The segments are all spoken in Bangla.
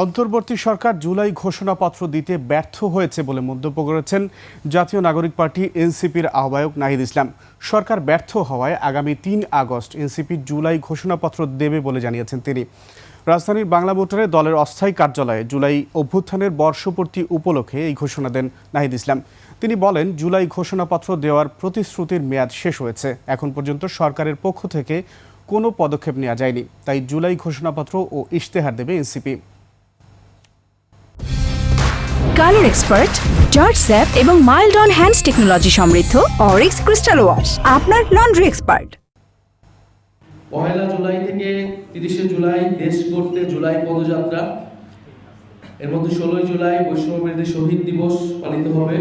অন্তর্বর্তী সরকার জুলাই ঘোষণাপত্র দিতে ব্যর্থ হয়েছে বলে মন্তব্য করেছেন জাতীয় নাগরিক পার্টি এনসিপির আহ্বায়ক নাহিদ ইসলাম। সরকার ব্যর্থ হওয়ায় আগামী ৩ আগস্ট এনসিপি জুলাই ঘোষণাপত্র দেবে বলে জানিয়েছেন তিনি। রাজধানীর বাংলা মোটরে দলের অস্থায়ী কার্যালয়ে জুলাই অভ্যুত্থানের বর্ষপূর্তি উপলক্ষে এই ঘোষণা দেন নাহিদ ইসলাম। তিনি বলেন, জুলাই ঘোষণাপত্র দেওয়ার প্রতিশ্রুতির মেয়াদ শেষ হয়েছে। এখন পর্যন্ত সরকারের পক্ষ থেকে কোনো পদক্ষেপ নেওয়া যায়নি, তাই জুলাই ঘোষণাপত্র ও ইশতেহার দেবে NCP. Colour expert, George sap এবং মাইল্ড অন হ্যান্ডস টেকনোলজি সমৃদ্ধ অরিক্স ক্রিস্টাল ওয়াশ আপনার লন্ড্রি এক্সপার্ট। 1 জুলাই থেকে 30 জুলাই দেশ গড়তে জুলাই পদযাত্রা, এর মধ্যে 16 জুলাই বৈষম্যবিরোধী শহীদ দিবস পালিত হবে।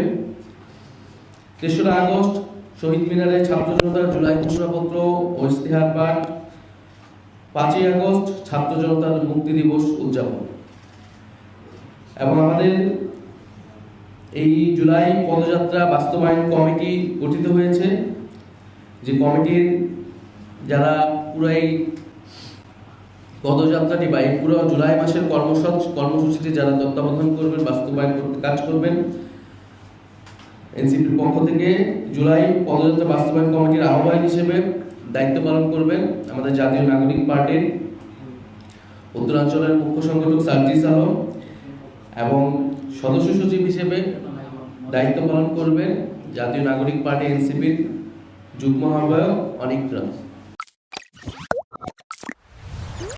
3রা আগস্ট শহীদ মিনারে ছাত্র জনতার জুলাই ঘোষণাপত্র ও ইশতেহার পাঠ। 5ই আগস্ট ছাত্র জনতার মুক্তি দিবস উদযাপন। এবং আমাদের এই জুলাই পদযাত্রা বাস্তবায়ন কমিটি গঠিত হয়েছে, যে কমিটির যারা পুরো এই পদযাত্রাটি বা এই পুরো জুলাই মাসের কর্মসূচিটি যারা তত্ত্বাবধান করবেন, বাস্তবায়ন করতে কাজ করবেন, এনসিপির পক্ষ থেকে জুলাই পদযাত্রা বাস্তবায়ন কমিটির আহ্বায়ক হিসেবে দায়িত্ব পালন করবেন আমাদের জাতীয় নাগরিক পার্টির উত্তরাঞ্চলের মুখ্য সংগঠক সার্জিস আলম, এবং সদস্য সচিব হিসেবে দায়িত্ব পালন করবেন জাতীয় নাগরিক পার্টি এনসিপির যুগ্ম আহ্বায়ক অনিক রায়।